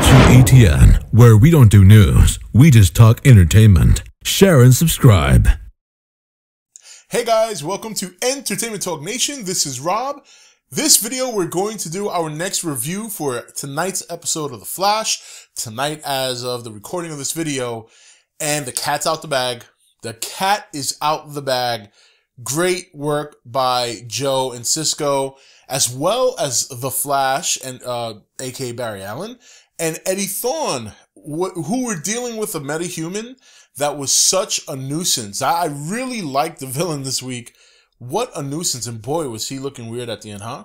watching E.T.N, where we don't do news, we just talk entertainment. Share and subscribe. Hey guys, welcome to Entertainment Talk Nation. This is Rob. This video, we're going to do our next review for tonight's episode of The Flash. Tonight, as of the recording of this video, and the cat's out the bag. The cat is out the bag. Great work by Joe and Cisco, as well as The Flash and aka Barry Allen and E.T.N, who were dealing with a metahuman that was such a nuisance. I really liked the villain this week. What a nuisance, and boy was he looking weird at the end, huh?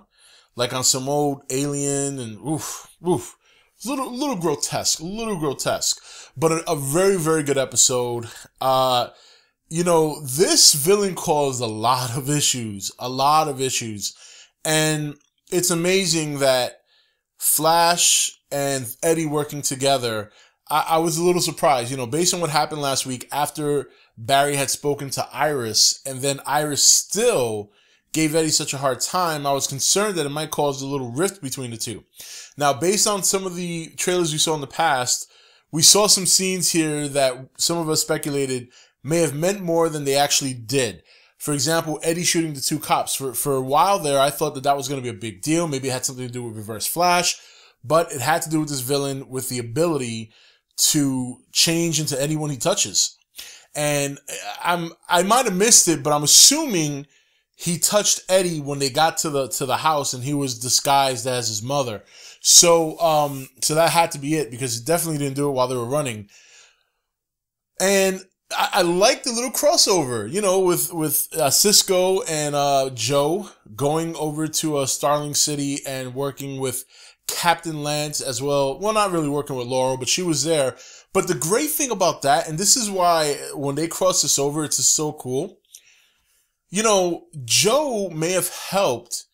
Like on some old alien, and oof. It's a little grotesque, but a very, very good episode. You know, this villain caused a lot of issues, and it's amazing that Flash and Eddie working together. I was a little surprised, you know, based on what happened last week after Barry had spoken to Iris, and then Iris still gave Eddie such a hard time. I was concerned that it might cause a little rift between the two. Now, based on some of the trailers we saw in the past, we saw some scenes here that some of us speculated may have meant more than they actually did. For example, Eddie shooting the two cops. For a while there, I thought that was going to be a big deal. Maybe it had something to do with Reverse Flash, but it had to do with this villain with the ability to change into anyone he touches. And I might have missed it, but I'm assuming he touched Eddie when they got to the house and he was disguised as his mother. So that had to be it, because he definitely didn't do it while they were running. And I like the little crossover, you know, with Cisco and Joe going over to Starling City and working with Captain Lance as well. Well, not really working with Laurel, but she was there. But the great thing about that, and this is why when they cross this over, it's just so cool. You know, Joe may have helped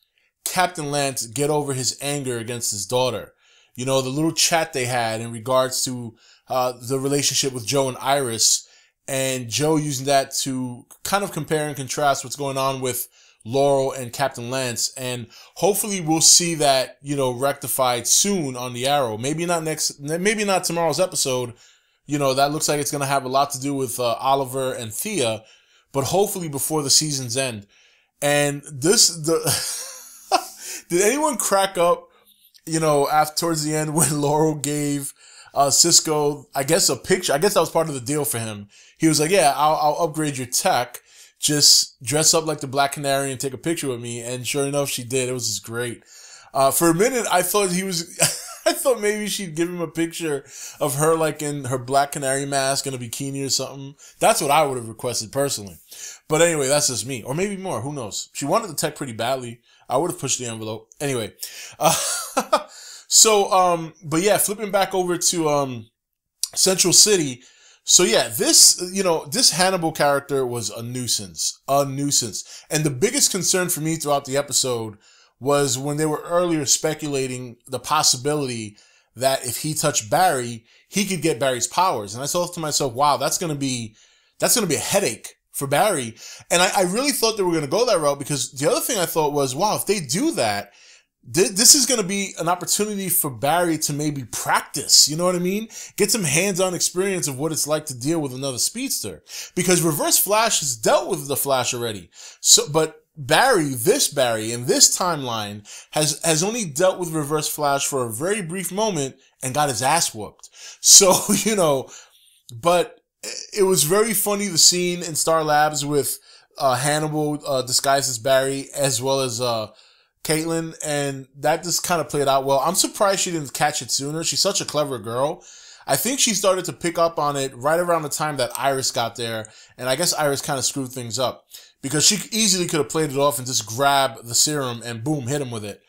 Captain Lance get over his anger against his daughter. You know, the little chat they had in regards to the relationship with Joe and Iris, and Joe using that to kind of compare and contrast what's going on with Laurel and Captain Lance. And hopefully we'll see that, you know, rectified soon on the Arrow. Maybe not tomorrow's episode. You know, that looks like it's going to have a lot to do with Oliver and Thea, but hopefully before the season's end. And did anyone crack up, you know, towards the end when Laurel gave Cisco, I guess, a picture? I guess that was part of the deal for him. He was like, yeah, I'll upgrade your tech. Just dress up like the Black Canary and take a picture with me. And sure enough, she did. It was just great. For a minute, I thought I thought maybe she'd give him a picture of her like in her Black Canary mask and a bikini or something. That's what I would have requested personally. But anyway, that's just me. Or maybe more. Who knows? She wanted the tech pretty badly. I would have pushed the envelope. Anyway. But yeah, flipping back over to Central City. So yeah, this Hannibal character was a nuisance. And the biggest concern for me throughout the episode was when they were earlier speculating the possibility that if he touched Barry, he could get Barry's powers. And I thought to myself, wow, that's going to be a headache for Barry. And I really thought they were going to go that route, because the other thing I thought was, wow, if they do that, this is going to be an opportunity for Barry to maybe practice, you know what I mean? Get some hands-on experience of what it's like to deal with another speedster. Because Reverse Flash has dealt with the Flash already. But this Barry, in this timeline, has only dealt with Reverse Flash for a very brief moment and got his ass whooped. So, you know, but it was very funny, the scene in Star Labs with Hannibal disguised as Barry, as well as Caitlin, and that just kind of played out well. I'm surprised she didn't catch it sooner. She's such a clever girl. I think she started to pick up on it right around the time that Iris got there, and I guess Iris kind of screwed things up, because she easily could have played it off and just grabbed the serum and boom, hit him with it.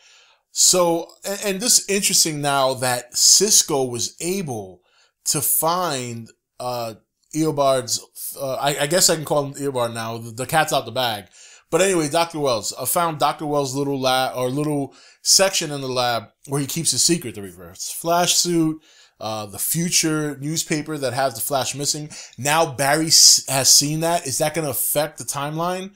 So, and this is interesting now that Cisco was able to find Eobard's, I guess I can call him Eobard now, the cat's out the bag. But anyway, Dr. Wells. I found Dr. Wells' little lab, or little section in the lab where he keeps his secret, the Reverse Flash suit, the future newspaper that has the Flash missing. Now Barry has seen that. Is that going to affect the timeline?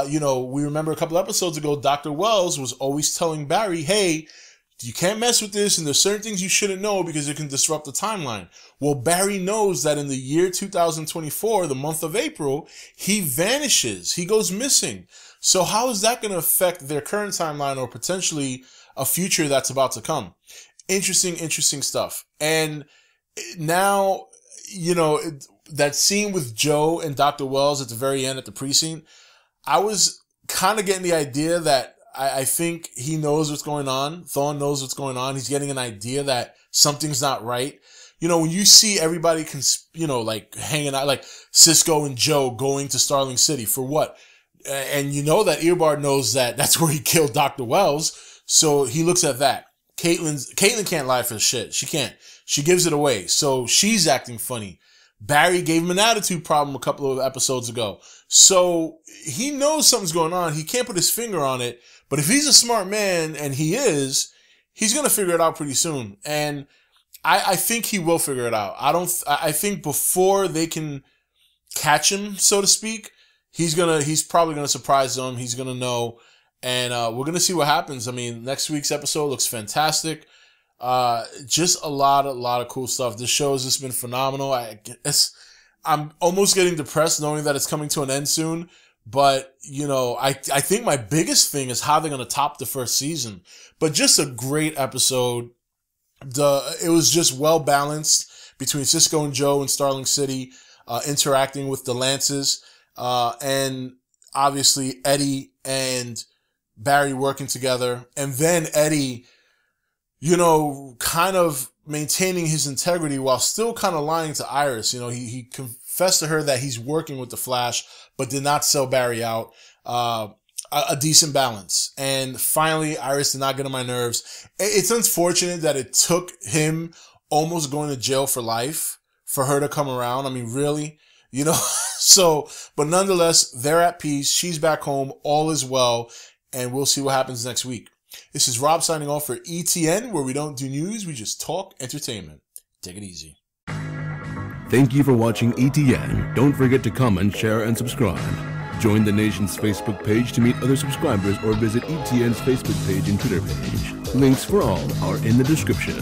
You know, we remember a couple episodes ago, Dr. Wells was always telling Barry, hey, you can't mess with this, and there's certain things you shouldn't know because it can disrupt the timeline. Well, Barry knows that in the year 2024, the month of April, he vanishes. He goes missing. So how is that going to affect their current timeline or potentially a future that's about to come? Interesting stuff. And now, that scene with Joe and Dr. Wells at the very end at the precinct, I was kind of getting the idea that I think he knows what's going on. Thawne knows what's going on. He's getting an idea that something's not right. When you see everybody, hanging out, like Cisco and Joe going to Starling City for what? And that Eobard knows that that's where he killed Dr. Wells. So he looks at that. Caitlin can't lie for shit. She can't. She gives it away. So she's acting funny. Barry gave him an attitude problem a couple of episodes ago. So he knows something's going on. He can't put his finger on it. But if he's a smart man, and he is, he's going to figure it out pretty soon. And I think he will figure it out. I think before they can catch him, so to speak, he's probably going to surprise them. He's going to know. And we're going to see what happens. I mean, next week's episode looks fantastic. Just a lot of cool stuff. This show has just been phenomenal. I'm almost getting depressed knowing that it's coming to an end soon. But, I think my biggest thing is how they're going to top the first season. But just a great episode. It was just well balanced between Cisco and Joe in Starling City, interacting with the Lances, and obviously Eddie and Barry working together. And then Eddie, kind of maintaining his integrity while still kind of lying to Iris. He confessed to her that he's working with the Flash, but did not sell Barry out. A decent balance. And finally, Iris did not get on my nerves. It's unfortunate that it took him almost going to jail for life for her to come around. I mean, really? So, but nonetheless, they're at peace. She's back home. All is well. And we'll see what happens next week. This is Rob signing off for E.T.N, where we don't do news, we just talk entertainment. Take it easy. Thank you for watching E.T.N. Don't forget to comment, share, and subscribe. Join the nation's Facebook page to meet other subscribers or visit E.T.N's Facebook page and Twitter page. Links for all are in the description.